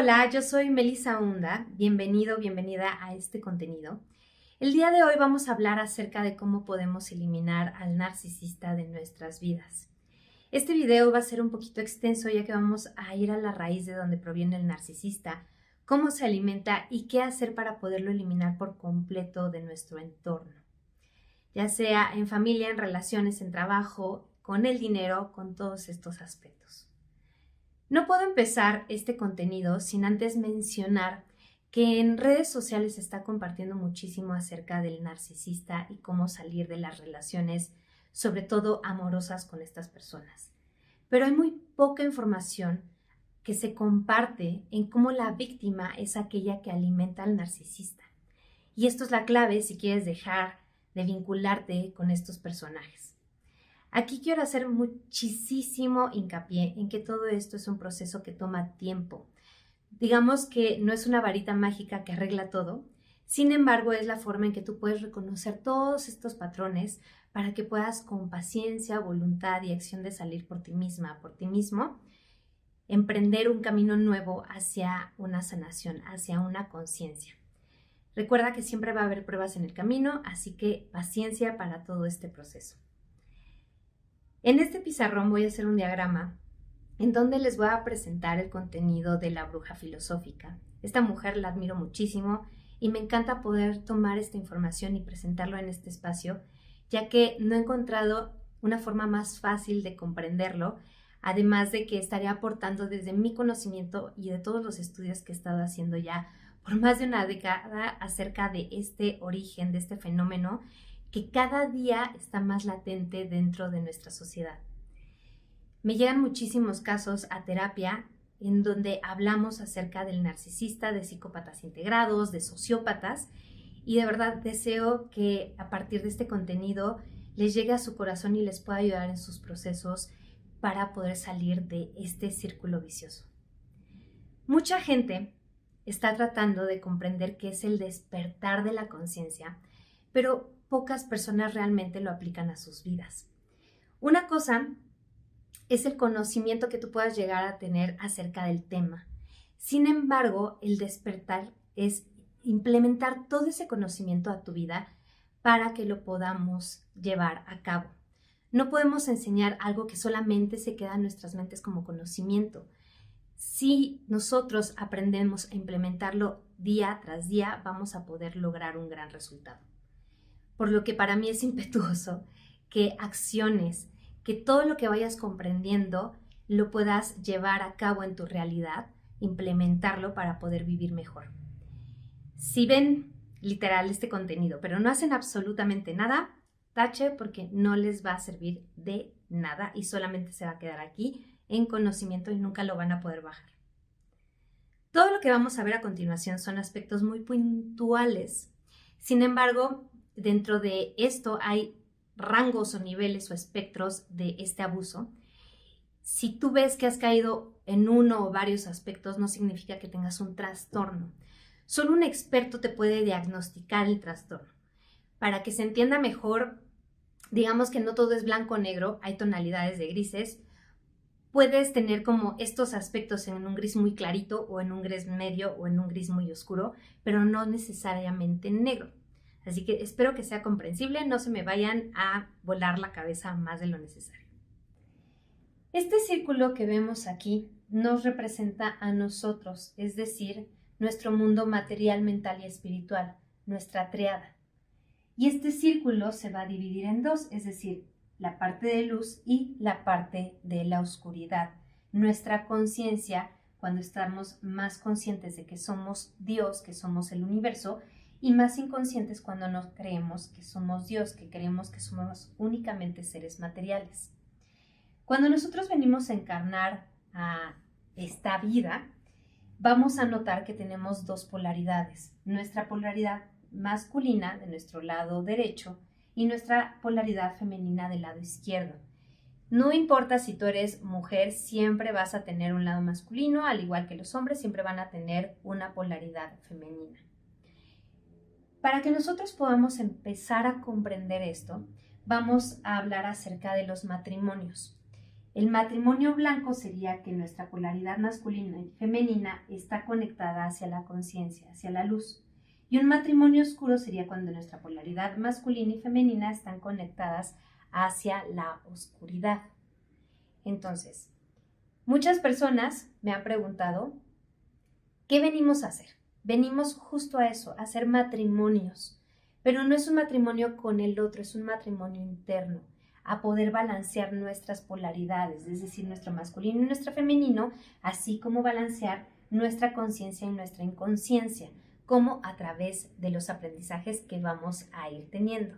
Hola, yo soy Melissa Hunda. Bienvenido, bienvenida a este contenido. El día de hoy vamos a hablar acerca de cómo podemos eliminar al narcisista de nuestras vidas. Este video va a ser un poquito extenso ya que vamos a ir a la raíz de donde proviene el narcisista, cómo se alimenta y qué hacer para poderlo eliminar por completo de nuestro entorno. Ya sea en familia, en relaciones, en trabajo, con el dinero, con todos estos aspectos. No puedo empezar este contenido sin antes mencionar que en redes sociales se está compartiendo muchísimo acerca del narcisista y cómo salir de las relaciones, sobre todo amorosas, con estas personas. Pero hay muy poca información que se comparte en cómo la víctima es aquella que alimenta al narcisista. Y esto es la clave si quieres dejar de vincularte con estos personajes. Aquí quiero hacer muchísimo hincapié en que todo esto es un proceso que toma tiempo. Digamos que no es una varita mágica que arregla todo, sin embargo es la forma en que tú puedes reconocer todos estos patrones para que puedas con paciencia, voluntad y acción de salir por ti misma, por ti mismo, emprender un camino nuevo hacia una sanación, hacia una conciencia. Recuerda que siempre va a haber pruebas en el camino, así que paciencia para todo este proceso. En este pizarrón voy a hacer un diagrama en donde les voy a presentar el contenido de la bruja filosófica. Esta mujer la admiro muchísimo y me encanta poder tomar esta información y presentarlo en este espacio, ya que no he encontrado una forma más fácil de comprenderlo, además de que estaré aportando desde mi conocimiento y de todos los estudios que he estado haciendo ya por más de una década acerca de este origen, de este fenómeno, que cada día está más latente dentro de nuestra sociedad. Me llegan muchísimos casos a terapia en donde hablamos acerca del narcisista, de psicópatas integrados, de sociópatas, y de verdad deseo que a partir de este contenido les llegue a su corazón y les pueda ayudar en sus procesos para poder salir de este círculo vicioso. Mucha gente está tratando de comprender qué es el despertar de la conciencia, pero pocas personas realmente lo aplican a sus vidas. Una cosa es el conocimiento que tú puedas llegar a tener acerca del tema. Sin embargo, el despertar es implementar todo ese conocimiento a tu vida para que lo podamos llevar a cabo. No podemos enseñar algo que solamente se queda en nuestras mentes como conocimiento. Si nosotros aprendemos a implementarlo día tras día, vamos a poder lograr un gran resultado. Por lo que para mí es impetuoso que acciones, que todo lo que vayas comprendiendo lo puedas llevar a cabo en tu realidad, implementarlo para poder vivir mejor. Si ven literal este contenido, pero no hacen absolutamente nada, tache porque no les va a servir de nada y solamente se va a quedar aquí en conocimiento y nunca lo van a poder bajar. Todo lo que vamos a ver a continuación son aspectos muy puntuales. Sin embargo, dentro de esto hay rangos o niveles o espectros de este abuso. Si tú ves que has caído en uno o varios aspectos, no significa que tengas un trastorno. Solo un experto te puede diagnosticar el trastorno. Para que se entienda mejor, digamos que no todo es blanco o negro, hay tonalidades de grises. Puedes tener como estos aspectos en un gris muy clarito o en un gris medio o en un gris muy oscuro, pero no necesariamente negro. Así que espero que sea comprensible, no se me vayan a volar la cabeza más de lo necesario. Este círculo que vemos aquí nos representa a nosotros, es decir, nuestro mundo material, mental y espiritual, nuestra triada. Y este círculo se va a dividir en dos, es decir, la parte de luz y la parte de la oscuridad. Nuestra conciencia, cuando estamos más conscientes de que somos Dios, que somos el universo, y más inconscientes cuando no creemos que somos Dios, que creemos que somos únicamente seres materiales. Cuando nosotros venimos a encarnar a esta vida, vamos a notar que tenemos dos polaridades. Nuestra polaridad masculina de nuestro lado derecho y nuestra polaridad femenina del lado izquierdo. No importa si tú eres mujer, siempre vas a tener un lado masculino, al igual que los hombres siempre van a tener una polaridad femenina. Para que nosotros podamos empezar a comprender esto, vamos a hablar acerca de los matrimonios. El matrimonio blanco sería que nuestra polaridad masculina y femenina está conectada hacia la conciencia, hacia la luz. Y un matrimonio oscuro sería cuando nuestra polaridad masculina y femenina están conectadas hacia la oscuridad. Entonces, muchas personas me han preguntado, ¿qué venimos a hacer? Venimos justo a eso, a hacer matrimonios, pero no es un matrimonio con el otro, es un matrimonio interno, a poder balancear nuestras polaridades, es decir, nuestro masculino y nuestro femenino, así como balancear nuestra conciencia y nuestra inconsciencia, como a través de los aprendizajes que vamos a ir teniendo.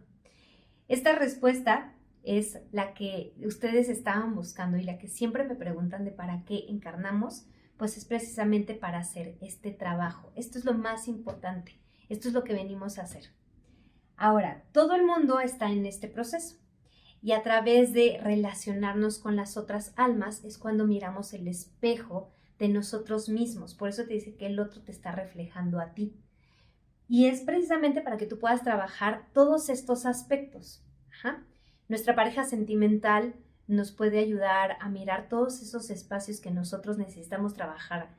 Esta respuesta es la que ustedes estaban buscando y la que siempre me preguntan de para qué encarnamos, pues es precisamente para hacer este trabajo. Esto es lo más importante, esto es lo que venimos a hacer. Ahora, todo el mundo está en este proceso y a través de relacionarnos con las otras almas es cuando miramos el espejo de nosotros mismos. Por eso te dice que el otro te está reflejando a ti. Y es precisamente para que tú puedas trabajar todos estos aspectos. Nuestra pareja sentimental nos puede ayudar a mirar todos esos espacios que nosotros necesitamos trabajar,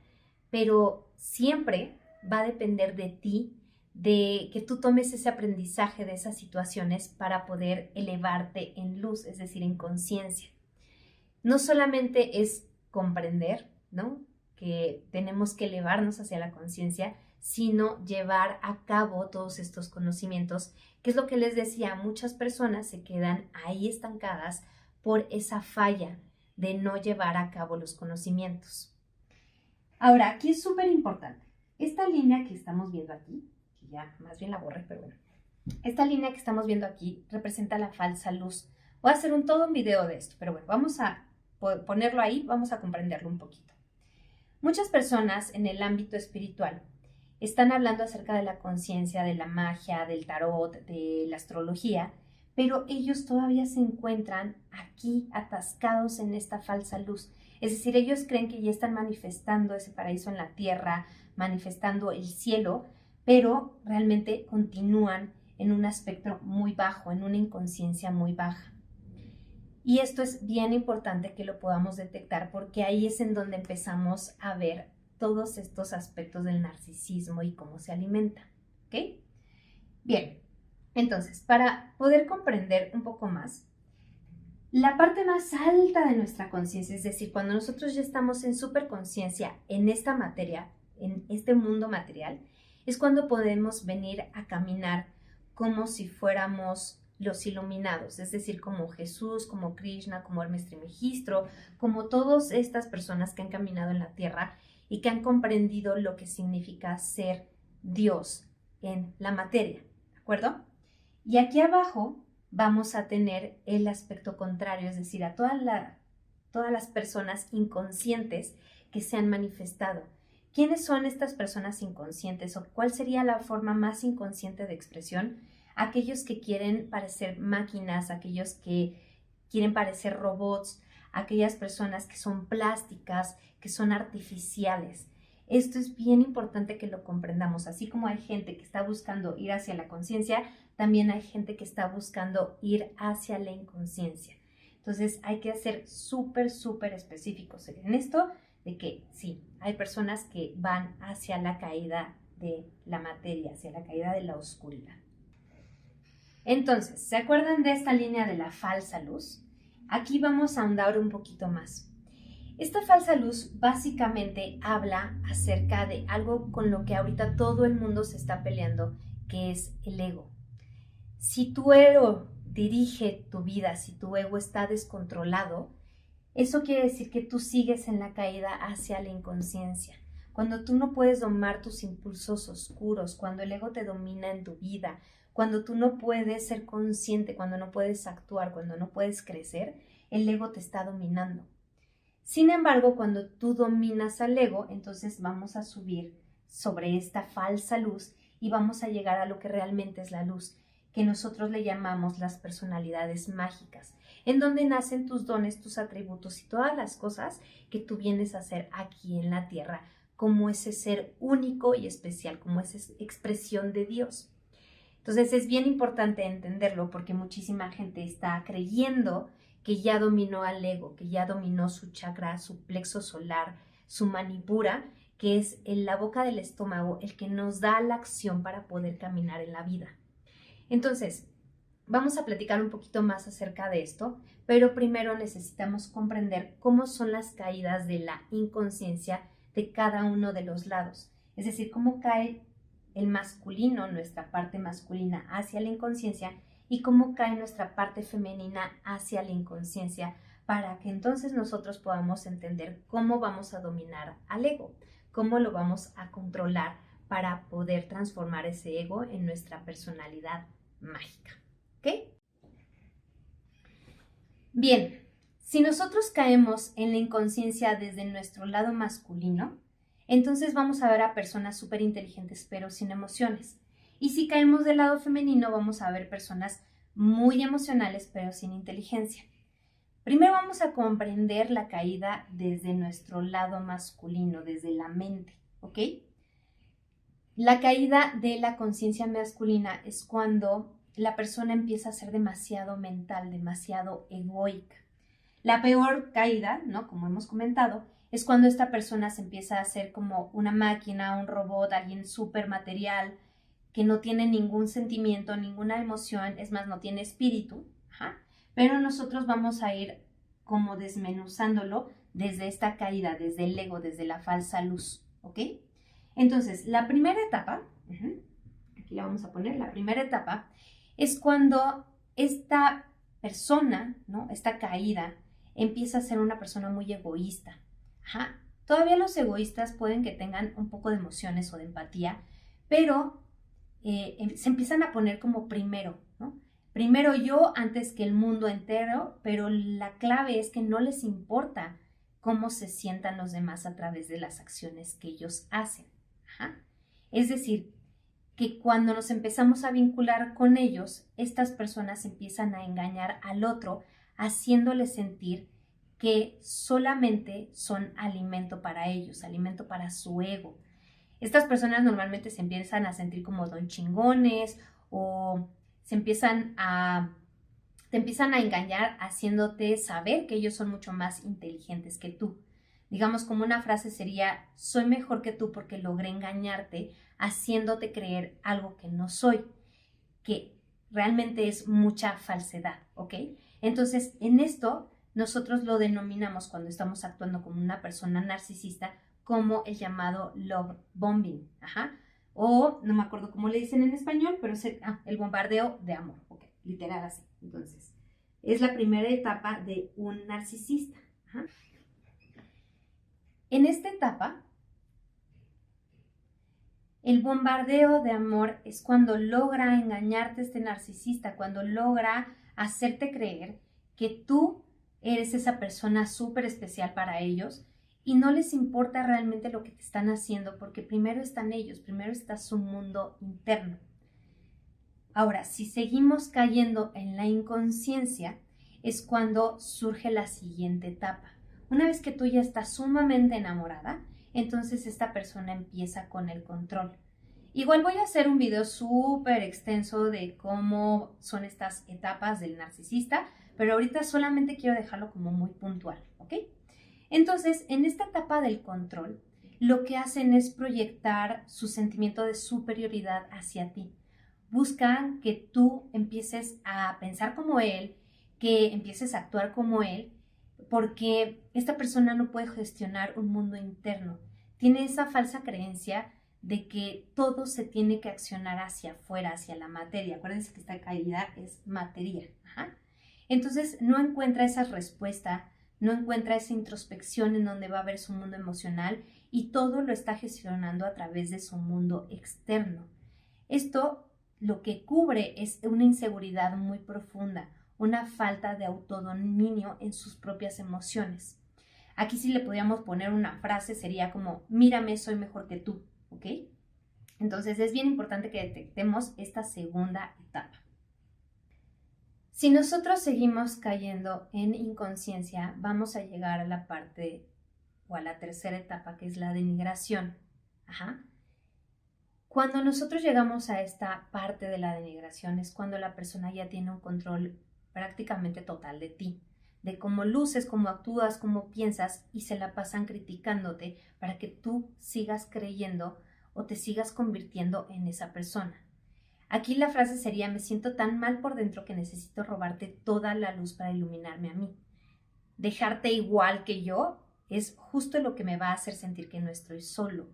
pero siempre va a depender de ti, de que tú tomes ese aprendizaje de esas situaciones para poder elevarte en luz, es decir, en conciencia. No solamente es comprender, ¿no?, que tenemos que elevarnos hacia la conciencia, sino llevar a cabo todos estos conocimientos, que es lo que les decía, muchas personas se quedan ahí estancadas por esa falla de no llevar a cabo los conocimientos. Ahora, aquí es súper importante. Esta línea que estamos viendo aquí, que ya más bien la borré, pero bueno, esta línea que estamos viendo aquí representa la falsa luz. Voy a hacer todo un video de esto, pero bueno, vamos a ponerlo ahí, vamos a comprenderlo un poquito. Muchas personas en el ámbito espiritual están hablando acerca de la conciencia, de la magia, del tarot, de la astrología, pero ellos todavía se encuentran aquí atascados en esta falsa luz. Es decir, ellos creen que ya están manifestando ese paraíso en la tierra, manifestando el cielo, pero realmente continúan en un aspecto muy bajo, en una inconsciencia muy baja. Y esto es bien importante que lo podamos detectar porque ahí es en donde empezamos a ver todos estos aspectos del narcisismo y cómo se alimenta. ¿Ok? Bien, entonces, para poder comprender un poco más, la parte más alta de nuestra conciencia, es decir, cuando nosotros ya estamos en superconciencia en esta materia, en este mundo material, es cuando podemos venir a caminar como si fuéramos los iluminados, es decir, como Jesús, como Krishna, como Hermes Trismegisto, como todas estas personas que han caminado en la tierra y que han comprendido lo que significa ser Dios en la materia, ¿de acuerdo? Y aquí abajo vamos a tener el aspecto contrario, es decir, a todas las personas inconscientes que se han manifestado. ¿Quiénes son estas personas inconscientes o cuál sería la forma más inconsciente de expresión? Aquellos que quieren parecer máquinas, aquellos que quieren parecer robots, aquellas personas que son plásticas, que son artificiales. Esto es bien importante que lo comprendamos. Así como hay gente que está buscando ir hacia la conciencia, también hay gente que está buscando ir hacia la inconsciencia. Entonces hay que ser súper específicos en esto, de que sí, hay personas que van hacia la caída de la materia, hacia la caída de la oscuridad. Entonces, ¿se acuerdan de esta línea de la falsa luz? Aquí vamos a ahondar un poquito más. Esta falsa luz básicamente habla acerca de algo con lo que ahorita todo el mundo se está peleando, que es el ego. Si tu ego dirige tu vida, si tu ego está descontrolado, eso quiere decir que tú sigues en la caída hacia la inconsciencia. Cuando tú no puedes domar tus impulsos oscuros, cuando el ego te domina en tu vida, cuando tú no puedes ser consciente, cuando no puedes actuar, cuando no puedes crecer, el ego te está dominando. Sin embargo, cuando tú dominas al ego, entonces vamos a subir sobre esta falsa luz y vamos a llegar a lo que realmente es la luz, que nosotros le llamamos las personalidades mágicas, en donde nacen tus dones, tus atributos y todas las cosas que tú vienes a hacer aquí en la tierra, como ese ser único y especial, como esa expresión de Dios. Entonces es bien importante entenderlo porque muchísima gente está creyendo que ya dominó al ego, que ya dominó su chakra, su plexo solar, su manipura, que es en la boca del estómago, el que nos da la acción para poder caminar en la vida. Entonces, vamos a platicar un poquito más acerca de esto, pero primero necesitamos comprender cómo son las caídas de la inconsciencia de cada uno de los lados. Es decir, cómo cae el masculino, nuestra parte masculina, hacia la inconsciencia y cómo cae nuestra parte femenina hacia la inconsciencia, para que entonces nosotros podamos entender cómo vamos a dominar al ego, cómo lo vamos a controlar para poder transformar ese ego en nuestra personalidad mágica. ¿Ok? Bien, si nosotros caemos en la inconsciencia desde nuestro lado masculino, entonces vamos a ver a personas súper inteligentes pero sin emociones. Y si caemos del lado femenino, vamos a ver personas muy emocionales pero sin inteligencia. Primero vamos a comprender la caída desde nuestro lado masculino, desde la mente, ¿ok? La caída de la conciencia masculina es cuando la persona empieza a ser demasiado mental, demasiado egoica. La peor caída, ¿no? Como hemos comentado, es cuando esta persona se empieza a hacer como una máquina, un robot, alguien súper material, que no tiene ningún sentimiento, ninguna emoción, es más, no tiene espíritu. Ajá. Pero nosotros vamos a ir como desmenuzándolo desde esta caída, desde el ego, desde la falsa luz, ¿ok? Entonces, la primera etapa, aquí la vamos a poner, la primera etapa es cuando esta persona, ¿no? Esta caída empieza a ser una persona muy egoísta. Ajá. Todavía los egoístas pueden que tengan un poco de emociones o de empatía, pero se empiezan a poner como primero, ¿no? Primero yo antes que el mundo entero, pero la clave es que no les importa cómo se sientan los demás a través de las acciones que ellos hacen. Ajá. Es decir, que cuando nos empezamos a vincular con ellos, estas personas empiezan a engañar al otro, haciéndole sentir que solamente son alimento para ellos, alimento para su ego. Estas personas normalmente se empiezan a sentir como don chingones o te empiezan a engañar haciéndote saber que ellos son mucho más inteligentes que tú. Digamos, como una frase sería, soy mejor que tú porque logré engañarte haciéndote creer algo que no soy, que realmente es mucha falsedad, ¿ok? Entonces, en esto nosotros lo denominamos cuando estamos actuando como una persona narcisista como el llamado love bombing, ajá, o no me acuerdo cómo le dicen en español, pero es el bombardeo de amor, ok, literal así. Entonces, es la primera etapa de un narcisista. Ajá. En esta etapa, el bombardeo de amor es cuando logra engañarte este narcisista, cuando logra hacerte creer que tú eres esa persona súper especial para ellos y no les importa realmente lo que te están haciendo porque primero están ellos, primero está su mundo interno. Ahora, si seguimos cayendo en la inconsciencia, es cuando surge la siguiente etapa. Una vez que tú ya estás sumamente enamorada, entonces esta persona empieza con el control. Igual voy a hacer un video súper extenso de cómo son estas etapas del narcisista, pero ahorita solamente quiero dejarlo como muy puntual, ¿ok? Entonces, en esta etapa del control, lo que hacen es proyectar su sentimiento de superioridad hacia ti. Buscan que tú empieces a pensar como él, que empieces a actuar como él, porque esta persona no puede gestionar un mundo interno. Tiene esa falsa creencia de que todo se tiene que accionar hacia afuera, hacia la materia. Acuérdense que esta caída es materia. Ajá. Entonces no encuentra esa respuesta, no encuentra esa introspección en donde va a ver su mundo emocional y todo lo está gestionando a través de su mundo externo. Esto lo que cubre es una inseguridad muy profunda, una falta de autodominio en sus propias emociones. Aquí si le podríamos poner una frase sería como, mírame, soy mejor que tú, ¿ok? Entonces es bien importante que detectemos esta segunda etapa. Si nosotros seguimos cayendo en inconsciencia, vamos a llegar a la parte o a la tercera etapa, que es la denigración. Ajá. Cuando nosotros llegamos a esta parte de la denigración es cuando la persona ya tiene un control prácticamente total de ti. de cómo luces, cómo actúas, cómo piensas y se la pasan criticándote para que tú sigas creyendo o te sigas convirtiendo en esa persona. Aquí la frase sería: me siento tan mal por dentro que necesito robarte toda la luz para iluminarme a mí. Dejarte igual que yo es justo lo que me va a hacer sentir que no estoy solo.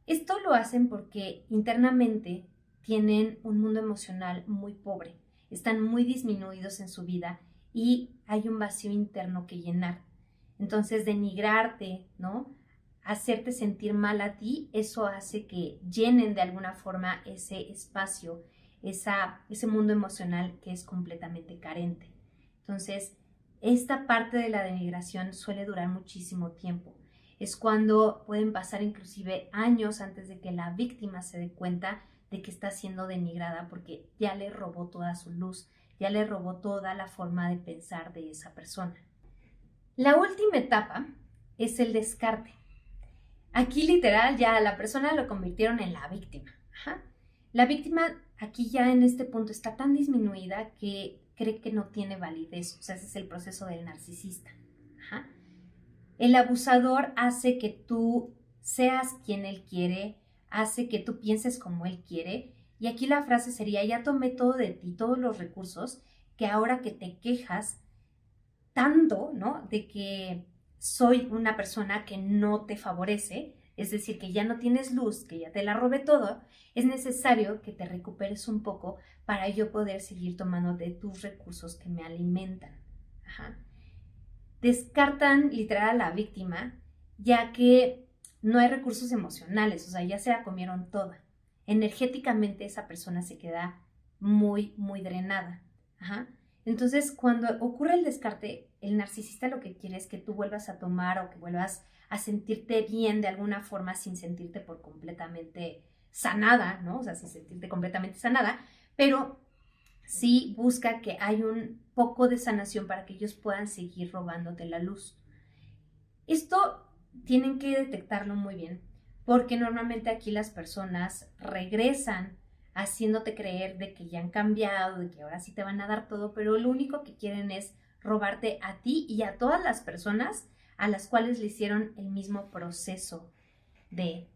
Esto lo hacen porque internamente tienen un mundo emocional muy pobre, están muy disminuidos en su vida y hay un vacío interno que llenar. Entonces, denigrarte, ¿no? Hacerte sentir mal a ti, eso hace que llenen de alguna forma ese espacio, ese mundo emocional que es completamente carente. Entonces, esta parte de la denigración suele durar muchísimo tiempo. Es cuando pueden pasar inclusive años antes de que la víctima se dé cuenta de que está siendo denigrada porque ya le robó toda su luz, ya le robó toda la forma de pensar de esa persona. La última etapa es el descarte. Aquí literal ya la persona lo convirtieron en la víctima. La víctima aquí ya en este punto está tan disminuida que cree que no tiene validez. O sea, ese es el proceso del narcisista. El abusador hace que tú seas quien él quiere, hace que tú pienses como él quiere. Y aquí la frase sería: ya tomé todo de ti, todos los recursos, que ahora que te quejas tanto, ¿no?, de que soy una persona que no te favorece, es decir, que ya no tienes luz, que ya te la robé todo, es necesario que te recuperes un poco para yo poder seguir tomando de tus recursos que me alimentan. Descartan literal a la víctima, ya que no hay recursos emocionales, o sea, ya se la comieron toda. Energéticamente esa persona se queda muy, muy drenada. Entonces, cuando ocurre el descarte, el narcisista lo que quiere es que tú vuelvas a tomar o que vuelvas a sentirte bien de alguna forma sin sentirte por completamente sanada, ¿no? O sea, sin sentirte completamente sanada, pero sí busca que hay un poco de sanación para que ellos puedan seguir robándote la luz. Esto tienen que detectarlo muy bien, porque normalmente aquí las personas regresan haciéndote creer de que ya han cambiado, de que ahora sí te van a dar todo, pero lo único que quieren es robarte a ti y a todas las personas a las cuales le hicieron el mismo proceso de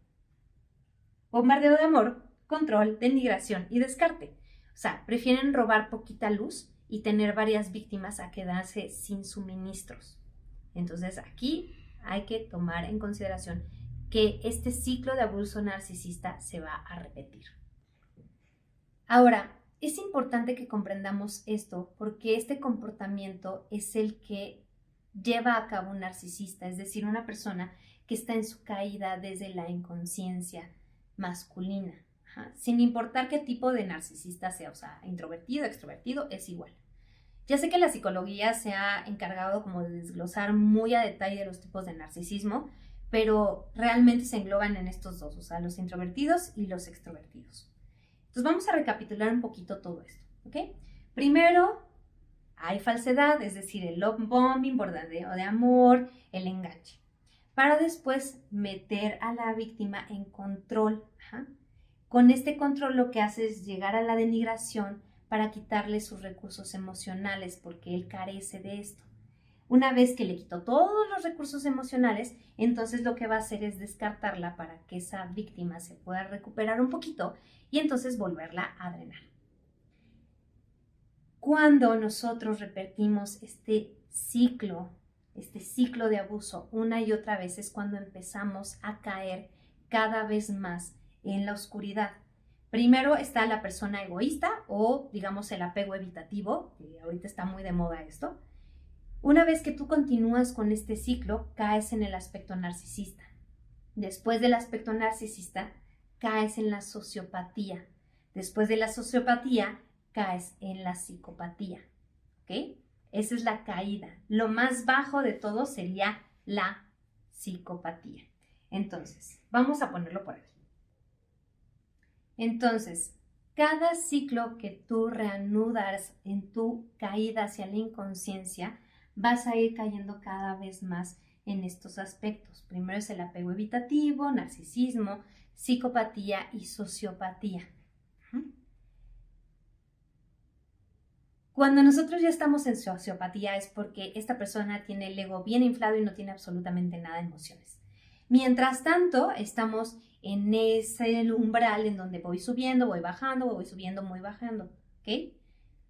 bombardeo de amor, control, denigración y descarte. O sea, prefieren robar poquita luz y tener varias víctimas a quedarse sin suministros. Entonces aquí hay que tomar en consideración que este ciclo de abuso narcisista se va a repetir. Ahora, es importante que comprendamos esto porque este comportamiento es el que lleva a cabo un narcisista, es decir, una persona que está en su caída desde la inconsciencia masculina, sin importar qué tipo de narcisista sea, o sea, introvertido, extrovertido, es igual. Ya sé que la psicología se ha encargado como de desglosar muy a detalle los tipos de narcisismo, pero realmente se engloban en estos dos, o sea, los introvertidos y los extrovertidos. Entonces vamos a recapitular un poquito todo esto, ¿ok? Primero, hay falsedad, es decir, el love bombing, bombardeo de amor, el enganche. Para después meter a la víctima en control. Con este control lo que hace es llegar a la denigración para quitarle sus recursos emocionales porque él carece de esto. Una vez que le quitó todos los recursos emocionales, entonces lo que va a hacer es descartarla para que esa víctima se pueda recuperar un poquito y entonces volverla a drenar. Cuando nosotros repetimos este ciclo de abuso una y otra vez es cuando empezamos a caer cada vez más en la oscuridad. Primero está la persona egoísta o digamos el apego evitativo, que ahorita está muy de moda esto. Una vez que tú continúas con este ciclo, caes en el aspecto narcisista. Después del aspecto narcisista, caes en la sociopatía. Después de la sociopatía, caes en la psicopatía. ¿Ok? Esa es la caída. Lo más bajo de todo sería la psicopatía. Entonces, vamos a ponerlo por aquí. Entonces, cada ciclo que tú reanudas en tu caída hacia la inconsciencia, vas a ir cayendo cada vez más en estos aspectos. Primero es el apego evitativo, narcisismo, psicopatía y sociopatía. Cuando nosotros ya estamos en sociopatía es porque esta persona tiene el ego bien inflado y no tiene absolutamente nada de emociones. Mientras tanto, estamos en ese umbral en donde voy subiendo, voy bajando, voy subiendo, muy bajando, ¿ok?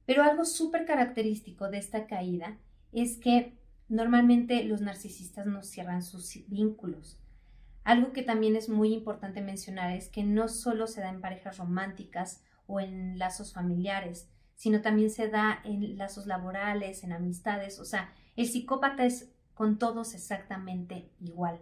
Pero algo súper característico de esta caída es que normalmente los narcisistas no cierran sus vínculos. Algo que también es muy importante mencionar es que no solo se da en parejas románticas o en lazos familiares, sino también se da en lazos laborales, en amistades. O sea, el psicópata es con todos exactamente igual.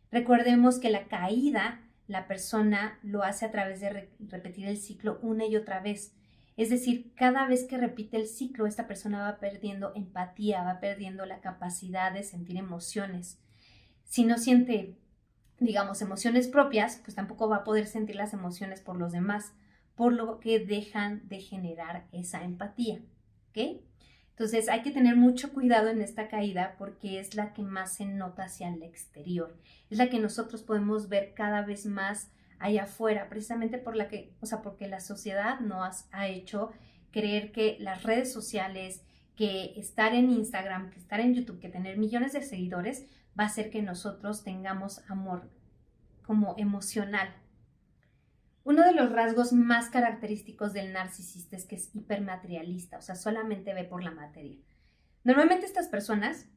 Recordemos que la caída, la persona lo hace a través de repetir el ciclo una y otra vez. Es decir, cada vez que repite el ciclo, esta persona va perdiendo empatía, va perdiendo la capacidad de sentir emociones. Si no siente, digamos, emociones propias, pues tampoco va a poder sentir las emociones por los demás, por lo que dejan de generar esa empatía, ¿ok? Entonces hay que tener mucho cuidado en esta caída porque es la que más se nota hacia el exterior, es la que nosotros podemos ver cada vez más allá afuera, precisamente porque la sociedad nos ha hecho creer que las redes sociales, que estar en Instagram, que estar en YouTube, que tener millones de seguidores va a hacer que nosotros tengamos amor como emocional. Uno de los rasgos más característicos del narcisista es que es hipermaterialista, o sea, solamente ve por la materia. Normalmente estas personas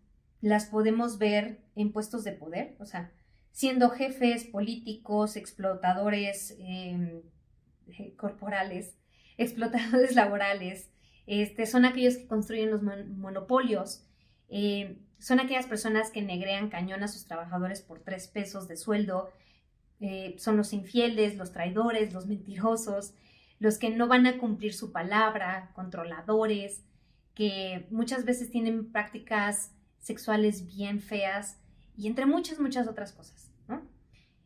las podemos ver en puestos de poder, o sea, siendo jefes, políticos, explotadores corporales, explotadores laborales, son aquellos que construyen los monopolios, son aquellas personas que negrean cañón a sus trabajadores por 3 pesos de sueldo, son los infieles, los traidores, los mentirosos, los que no van a cumplir su palabra, controladores, que muchas veces tienen prácticas sexuales bien feas y entre muchas otras cosas, ¿no?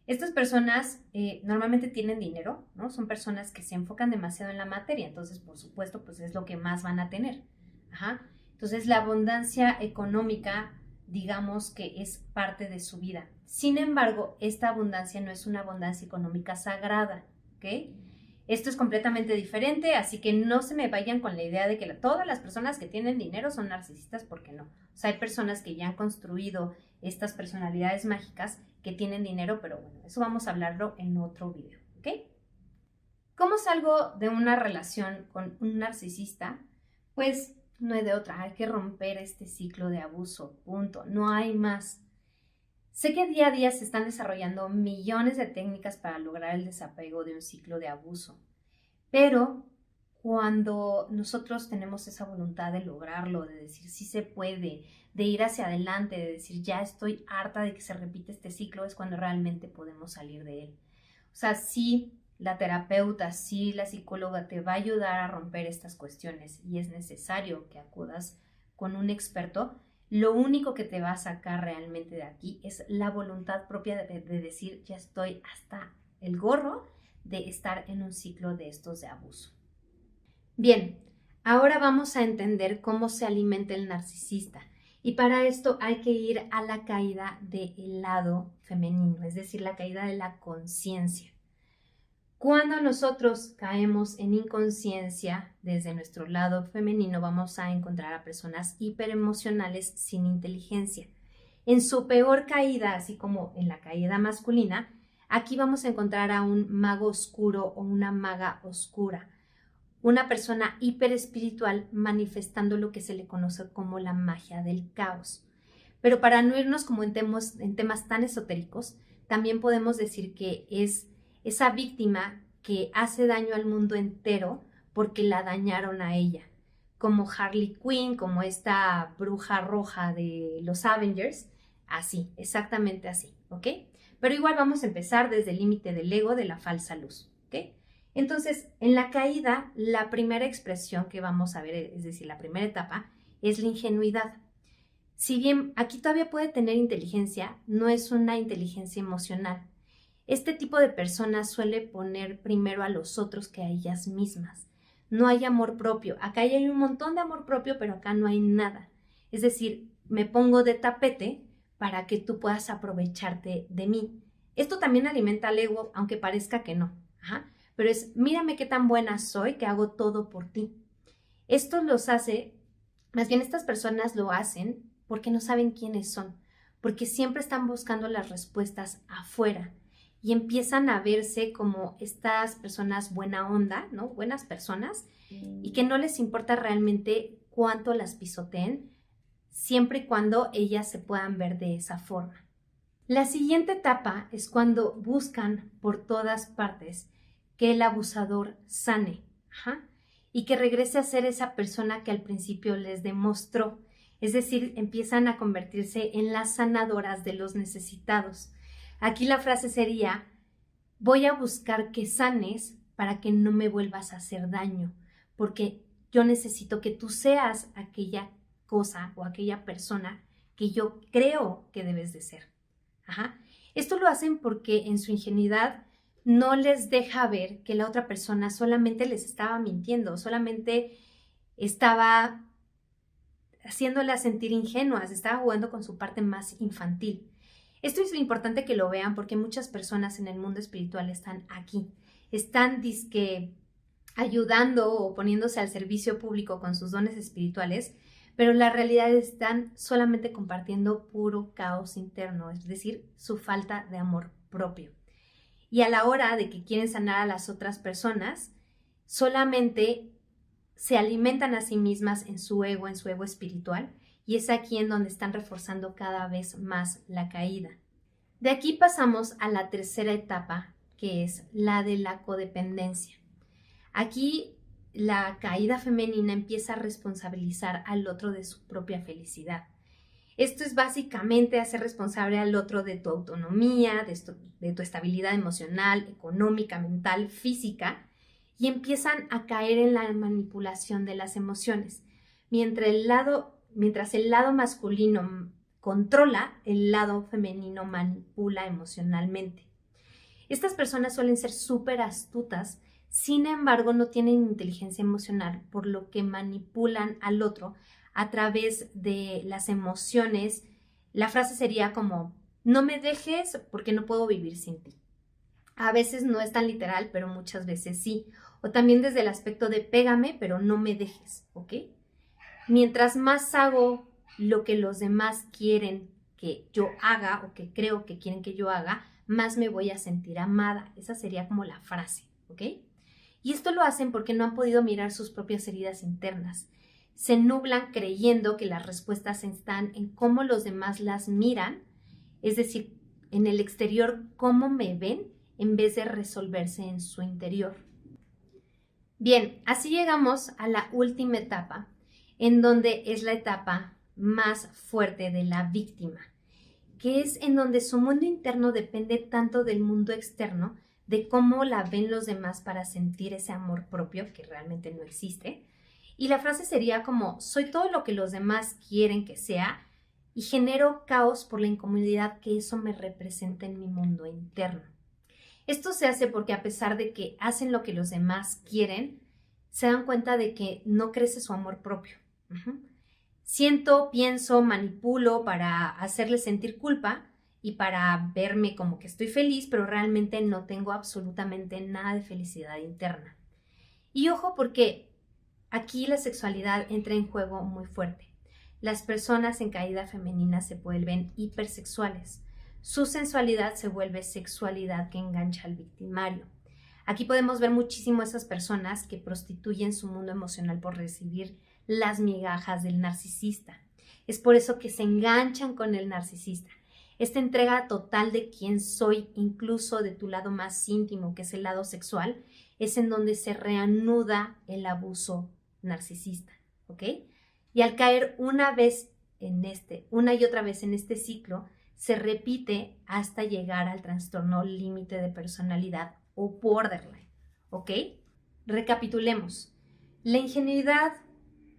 Estas personas normalmente tienen dinero, ¿no? Son personas que se enfocan demasiado en la materia, entonces por supuesto pues es lo que más van a tener. Ajá. Entonces la abundancia económica, digamos que es parte de su vida. Sin embargo, esta abundancia no es una abundancia económica sagrada, ¿ok? Esto es completamente diferente, así que no se me vayan con la idea de que todas las personas que tienen dinero son narcisistas, porque no. O sea, hay personas que ya han construido estas personalidades mágicas que tienen dinero, pero bueno, eso vamos a hablarlo en otro video, ¿ok? ¿Cómo salgo de una relación con un narcisista? Pues no hay de otra, hay que romper este ciclo de abuso, punto, no hay más. Sé que día a día se están desarrollando millones de técnicas para lograr el desapego de un ciclo de abuso, pero cuando nosotros tenemos esa voluntad de lograrlo, de decir sí se puede, de ir hacia adelante, de decir ya estoy harta de que se repite este ciclo, es cuando realmente podemos salir de él. O sea, sí, la terapeuta, sí, la psicóloga te va a ayudar a romper estas cuestiones y es necesario que acudas con un experto. Lo único que te va a sacar realmente de aquí es la voluntad propia de decir ya estoy hasta el gorro de estar en un ciclo de estos de abuso. Bien, ahora vamos a entender cómo se alimenta el narcisista y para esto hay que ir a la caída del lado femenino, es decir, la caída de la conciencia. Cuando nosotros caemos en inconsciencia desde nuestro lado femenino, vamos a encontrar a personas hiperemocionales sin inteligencia. En su peor caída, así como en la caída masculina, aquí vamos a encontrar a un mago oscuro o una maga oscura, una persona hiperespiritual manifestando lo que se le conoce como la magia del caos. Pero para no irnos como en temas tan esotéricos, también podemos decir que es esa víctima que hace daño al mundo entero porque la dañaron a ella, como Harley Quinn, como esta bruja roja de los Avengers, así, exactamente así, ¿ok? Pero igual vamos a empezar desde el límite del ego de la falsa luz, ¿ok? Entonces, en la caída, la primera expresión que vamos a ver, es decir, la primera etapa, es la ingenuidad. Si bien aquí todavía puede tener inteligencia, no es una inteligencia emocional. Este tipo de personas suele poner primero a los otros que a ellas mismas. No hay amor propio. Acá hay un montón de amor propio, pero acá no hay nada. Es decir, me pongo de tapete para que tú puedas aprovecharte de mí. Esto también alimenta al ego, aunque parezca que no. Ajá. Pero es, mírame qué tan buena soy que hago todo por ti. Esto los hace, más bien estas personas lo hacen porque no saben quiénes son, porque siempre están buscando las respuestas afuera y empiezan a verse como estas personas buena onda, ¿no? Buenas personas, y que no les importa realmente cuánto las pisoteen, siempre y cuando ellas se puedan ver de esa forma. La siguiente etapa es cuando buscan por todas partes que el abusador sane, y que regrese a ser esa persona que al principio les demostró. Es decir, empiezan a convertirse en las sanadoras de los necesitados. Aquí la frase sería: voy a buscar que sanes para que no me vuelvas a hacer daño, porque yo necesito que tú seas aquella cosa o aquella persona que yo creo que debes de ser. Esto lo hacen porque en su ingenuidad no les deja ver que la otra persona solamente les estaba mintiendo, solamente estaba haciéndolas sentir ingenuas, estaba jugando con su parte más infantil. Esto es importante que lo vean porque muchas personas en el mundo espiritual están aquí, están dizque ayudando o poniéndose al servicio público con sus dones espirituales, pero la realidad están solamente compartiendo puro caos interno, es decir, su falta de amor propio. Y a la hora de que quieren sanar a las otras personas, solamente se alimentan a sí mismas en su ego espiritual, y es aquí en donde están reforzando cada vez más la caída. De aquí pasamos a la tercera etapa, que es la de la codependencia. Aquí la caída femenina empieza a responsabilizar al otro de su propia felicidad. Esto es básicamente hacer responsable al otro de tu autonomía, de tu estabilidad emocional, económica, mental, física, y empiezan a caer en la manipulación de las emociones. Mientras el lado masculino controla, el lado femenino manipula emocionalmente. Estas personas suelen ser súper astutas, sin embargo no tienen inteligencia emocional, por lo que manipulan al otro a través de las emociones. La frase sería como: no me dejes porque no puedo vivir sin ti. A veces no es tan literal, pero muchas veces sí. O también desde el aspecto de pégame, pero no me dejes, ¿ok? Mientras más hago lo que los demás quieren que yo haga o que creo que quieren que yo haga, más me voy a sentir amada. Esa sería como la frase, ¿ok? Y esto lo hacen porque no han podido mirar sus propias heridas internas. Se nublan creyendo que las respuestas están en cómo los demás las miran, es decir, en el exterior, cómo me ven, en vez de resolverse en su interior. Bien, así llegamos a la última etapa, en donde es la etapa más fuerte de la víctima, que es en donde su mundo interno depende tanto del mundo externo, de cómo la ven los demás para sentir ese amor propio que realmente no existe. Y la frase sería como: soy todo lo que los demás quieren que sea y genero caos por la incomodidad que eso me representa en mi mundo interno. Esto se hace porque a pesar de que hacen lo que los demás quieren, se dan cuenta de que no crece su amor propio. Siento, pienso, manipulo para hacerles sentir culpa y para verme como que estoy feliz, pero realmente no tengo absolutamente nada de felicidad interna. Y ojo, porque aquí la sexualidad entra en juego muy fuerte. Las personas en caída femenina se vuelven hipersexuales. Su sensualidad se vuelve sexualidad que engancha al victimario. Aquí podemos ver muchísimo esas personas que prostituyen su mundo emocional por recibir las migajas del narcisista. Es por eso que se enganchan con el narcisista. Esta entrega total de quién soy, incluso de tu lado más íntimo, que es el lado sexual, es en donde se reanuda el abuso narcisista, ¿ok? Y al caer una y otra vez en este ciclo, se repite hasta llegar al trastorno límite de personalidad o borderline, ¿ok? Recapitulemos. La ingenuidad,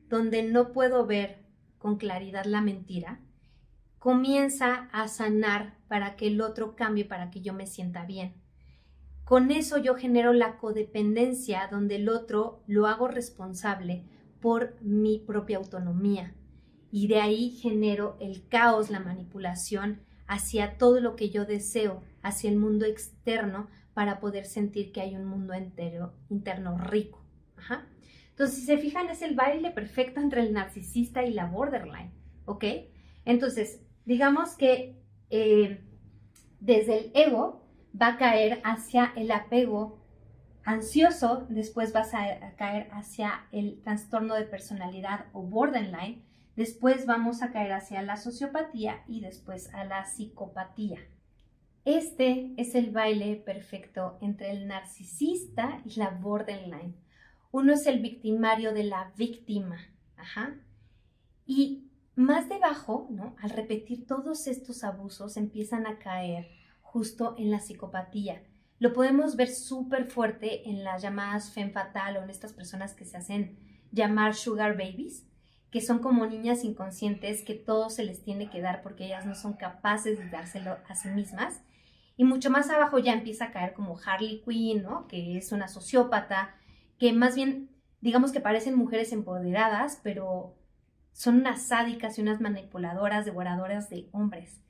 donde no puedo ver con claridad la mentira, comienza a sanar para que el otro cambie, para que yo me sienta bien. Con eso yo genero la codependencia, donde el otro lo hago responsable por mi propia autonomía. Y de ahí genero el caos, la manipulación hacia todo lo que yo deseo, hacia el mundo externo, para poder sentir que hay un mundo interno rico. Entonces, si se fijan, es el baile perfecto entre el narcisista y la borderline, ¿ok? Entonces, digamos que desde el ego va a caer hacia el apego ansioso, después vas a caer hacia el trastorno de personalidad o borderline, después vamos a caer hacia la sociopatía y después a la psicopatía. Este es el baile perfecto entre el narcisista y la borderline. Uno es el victimario de la víctima, y más debajo, ¿no? Al repetir todos estos abusos, empiezan a caer justo en la psicopatía. Lo podemos ver súper fuerte en las llamadas femme fatale o en estas personas que se hacen llamar sugar babies, que son como niñas inconscientes que todo se les tiene que dar porque ellas no son capaces de dárselo a sí mismas. Y mucho más abajo ya empieza a caer como Harley Quinn, ¿no? Que es una sociópata, que más bien, digamos que parecen mujeres empoderadas, pero son unas sádicas y unas manipuladoras, devoradoras de hombres,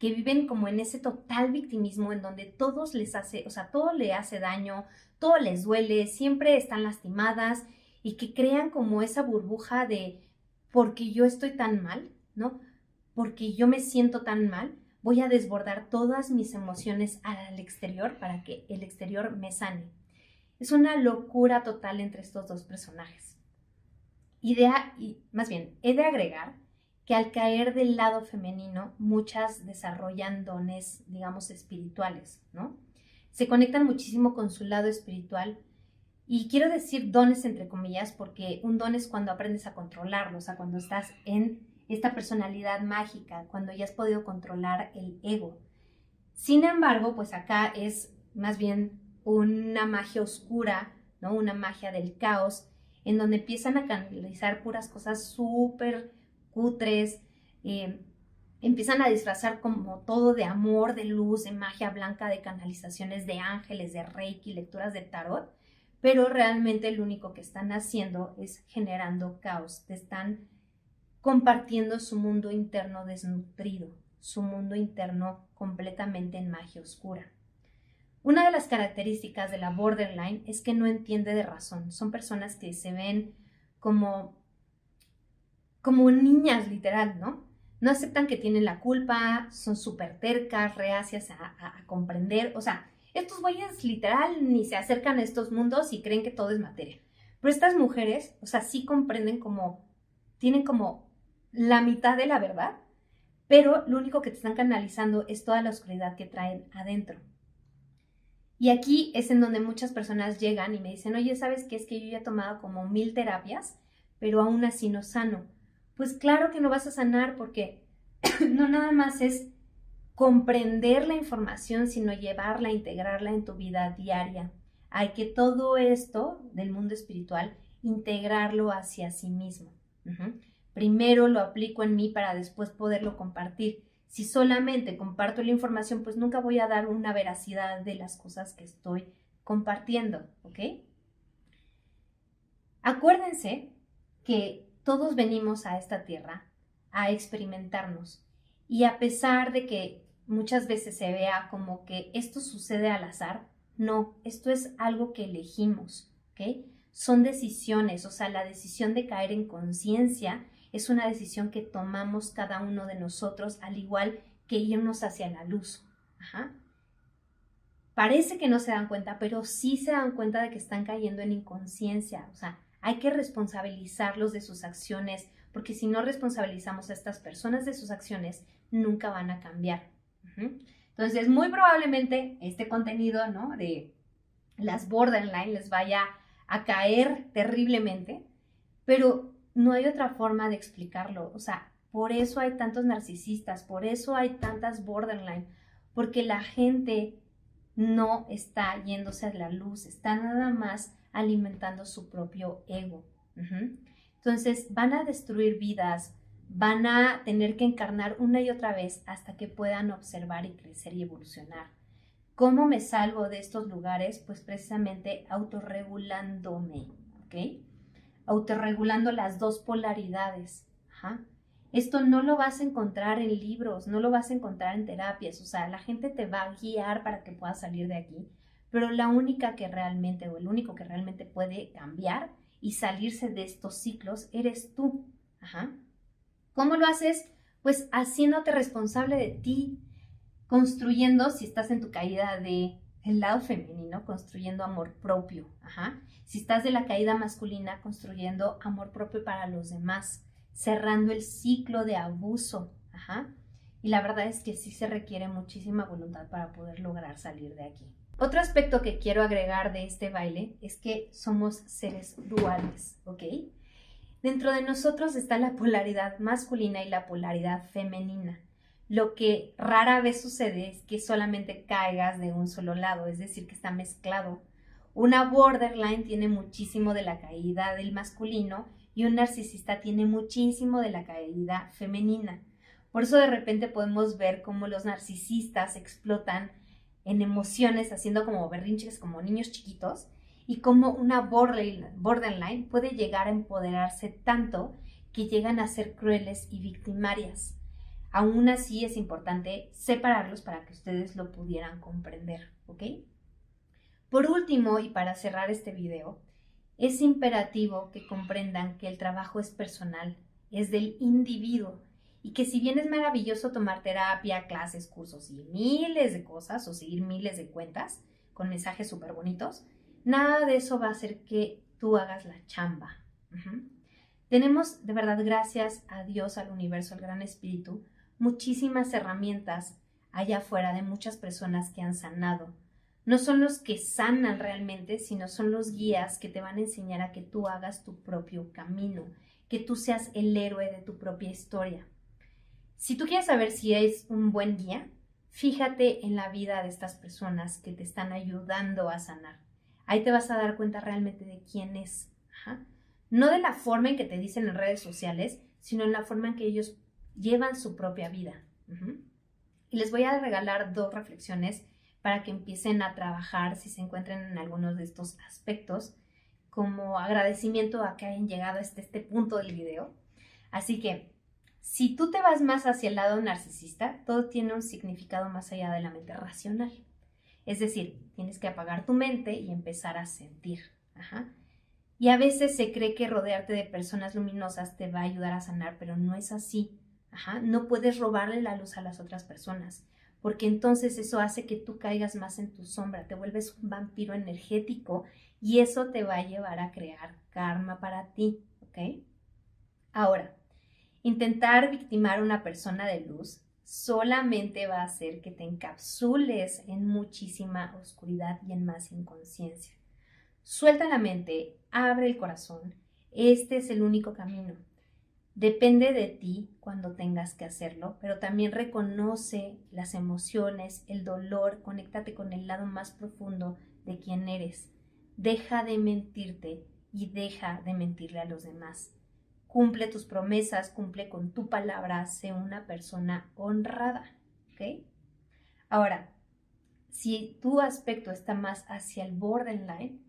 que viven como en ese total victimismo en donde todos les hace, o sea, todo le hace daño, todo les duele, siempre están lastimadas y que crean como esa burbuja de porque yo estoy tan mal, ¿no? Porque yo me siento tan mal, voy a desbordar todas mis emociones al exterior para que el exterior me sane. Es una locura total entre estos dos personajes. Más bien, he de agregar que al caer del lado femenino, muchas desarrollan dones, digamos, espirituales, ¿no? Se conectan muchísimo con su lado espiritual. Y quiero decir dones entre comillas porque un don es cuando aprendes a controlarlo, o sea, cuando estás en esta personalidad mágica, cuando ya has podido controlar el ego. Sin embargo, pues acá es más bien una magia oscura, ¿no? Una magia del caos, en donde empiezan a canalizar puras cosas súper cutres, empiezan a disfrazar como todo de amor, de luz, de magia blanca, de canalizaciones de ángeles, de reiki, lecturas de tarot, pero realmente lo único que están haciendo es generando caos, están compartiendo su mundo interno desnutrido, su mundo interno completamente en magia oscura. Una de las características de la borderline es que no entiende de razón. Son personas que se ven como niñas, literal, ¿no? No aceptan que tienen la culpa, son súper tercas, reacias a comprender. O sea, estos güeyes literal ni se acercan a estos mundos y creen que todo es materia. Pero estas mujeres, o sea, sí comprenden tienen como la mitad de la verdad, pero lo único que te están canalizando es toda la oscuridad que traen adentro. Y aquí es en donde muchas personas llegan y me dicen, oye, ¿sabes qué? Es que yo ya he tomado como 1000 terapias, pero aún así no sano. Pues claro que no vas a sanar porque no nada más es comprender la información, sino llevarla, integrarla en tu vida diaria. Hay que todo esto del mundo espiritual, integrarlo hacia sí mismo. Primero lo aplico en mí para después poderlo compartir. Si solamente comparto la información, pues nunca voy a dar una veracidad de las cosas que estoy compartiendo, ¿ok? Acuérdense que todos venimos a esta tierra a experimentarnos y a pesar de que muchas veces se vea como que esto sucede al azar, no, esto es algo que elegimos, ¿ok? Son decisiones, o sea, la decisión de caer en conciencia es una decisión que tomamos cada uno de nosotros, al igual que irnos hacia la luz. Parece que no se dan cuenta, pero sí se dan cuenta de que están cayendo en inconsciencia. O sea, hay que responsabilizarlos de sus acciones, porque si no responsabilizamos a estas personas de sus acciones, nunca van a cambiar. Entonces, muy probablemente este contenido, ¿no? De las borderline les vaya a caer terriblemente, pero no hay otra forma de explicarlo. O sea, por eso hay tantos narcisistas, por eso hay tantas borderline, porque la gente no está yéndose a la luz, está nada más alimentando su propio ego. Entonces van a destruir vidas, van a tener que encarnar una y otra vez hasta que puedan observar y crecer y evolucionar. ¿Cómo me salvo de estos lugares? Pues precisamente autorregulándome, ¿ok? Autorregulando las dos polaridades. Esto no lo vas a encontrar en libros, no lo vas a encontrar en terapias, o sea, la gente te va a guiar para que puedas salir de aquí, pero la única que realmente, o el único que realmente puede cambiar y salirse de estos ciclos eres tú. Ajá. ¿Cómo lo haces? Pues haciéndote responsable de ti, construyendo, si estás en tu caída de el lado femenino, construyendo amor propio. Ajá. Si estás de la caída masculina, construyendo amor propio para los demás, cerrando el ciclo de abuso. Ajá. Y la verdad es que sí se requiere muchísima voluntad para poder lograr salir de aquí. Otro aspecto que quiero agregar de este baile es que somos seres duales, ¿ok? Dentro de nosotros está la polaridad masculina y la polaridad femenina. Lo que rara vez sucede es que solamente caigas de un solo lado, es decir, que está mezclado. Una borderline tiene muchísimo de la caída del masculino y un narcisista tiene muchísimo de la caída femenina. Por eso de repente podemos ver cómo los narcisistas explotan en emociones, haciendo como berrinches como niños chiquitos, y cómo una borderline puede llegar a empoderarse tanto que llegan a ser crueles y victimarias. Aún así es importante separarlos para que ustedes lo pudieran comprender, ¿ok? Por último, y para cerrar este video, es imperativo que comprendan que el trabajo es personal, es del individuo, y que si bien es maravilloso tomar terapia, clases, cursos y miles de cosas, o seguir miles de cuentas con mensajes súper bonitos, nada de eso va a hacer que tú hagas la chamba. Tenemos, de verdad, gracias a Dios, al universo, al gran espíritu, muchísimas herramientas allá afuera de muchas personas que han sanado. No son los que sanan realmente, sino son los guías que te van a enseñar a que tú hagas tu propio camino, que tú seas el héroe de tu propia historia. Si tú quieres saber si es un buen guía, fíjate en la vida de estas personas que te están ayudando a sanar. Ahí te vas a dar cuenta realmente de quién es. Ajá. No de la forma en que te dicen en redes sociales, sino en la forma en que ellos llevan su propia vida. Y les voy a regalar 2 reflexiones para que empiecen a trabajar si se encuentran en algunos de estos aspectos, como agradecimiento a que hayan llegado hasta este punto del video. Así que, si tú te vas más hacia el lado narcisista, todo tiene un significado más allá de la mente racional. Es decir, tienes que apagar tu mente y empezar a sentir. Ajá. Y a veces se cree que rodearte de personas luminosas te va a ayudar a sanar, pero no es así. Ajá. No puedes robarle la luz a las otras personas, porque entonces eso hace que tú caigas más en tu sombra, te vuelves un vampiro energético y eso te va a llevar a crear karma para ti, ¿ok? Ahora, intentar victimar a una persona de luz solamente va a hacer que te encapsules en muchísima oscuridad y en más inconsciencia. Suelta la mente, abre el corazón. Este es el único camino. Depende de ti cuando tengas que hacerlo, pero también reconoce las emociones, el dolor, conéctate con el lado más profundo de quién eres. Deja de mentirte y deja de mentirle a los demás. Cumple tus promesas, cumple con tu palabra, sé una persona honrada, ¿ok? Ahora, si tu aspecto está más hacia el borderline,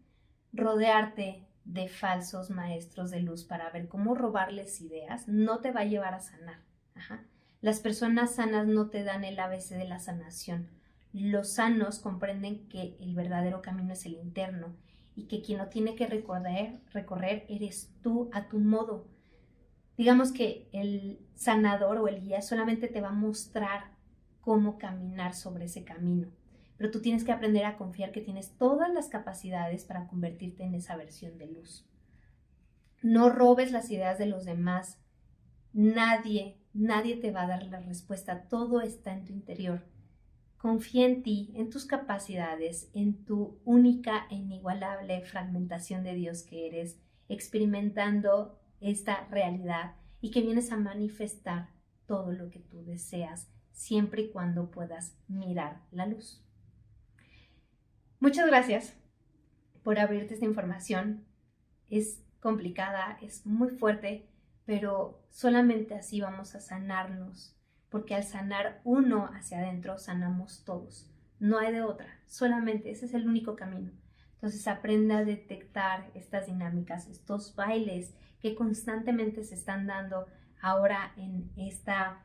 rodearte de falsos maestros de luz para ver cómo robarles ideas no te va a llevar a sanar. Ajá. Las personas sanas no te dan el ABC de la sanación. Los sanos comprenden que el verdadero camino es el interno y que quien lo tiene que recorrer eres tú a tu modo. Digamos que el sanador o el guía solamente te va a mostrar cómo caminar sobre ese camino, pero tú tienes que aprender a confiar que tienes todas las capacidades para convertirte en esa versión de luz. No robes las ideas de los demás. Nadie te va a dar la respuesta. Todo está en tu interior. Confía en ti, en tus capacidades, en tu única e inigualable fragmentación de Dios que eres, experimentando esta realidad y que vienes a manifestar todo lo que tú deseas, siempre y cuando puedas mirar la luz. Muchas gracias por abrirte esta información. Es complicada, es muy fuerte, pero solamente así vamos a sanarnos, porque al sanar uno hacia adentro, sanamos todos. No hay de otra, solamente ese es el único camino. Entonces aprenda a detectar estas dinámicas, estos bailes que constantemente se están dando ahora en esta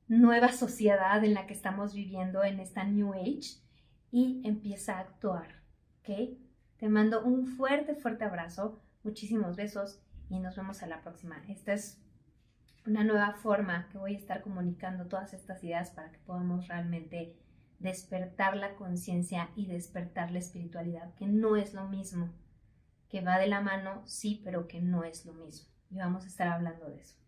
nueva sociedad en la que estamos viviendo, en esta New Age, y empieza a actuar, ¿ok? Te mando un fuerte, fuerte abrazo, muchísimos besos y nos vemos a la próxima. Esta es una nueva forma que voy a estar comunicando todas estas ideas para que podamos realmente despertar la conciencia y despertar la espiritualidad, que no es lo mismo, que va de la mano, sí, pero que no es lo mismo. Y vamos a estar hablando de eso.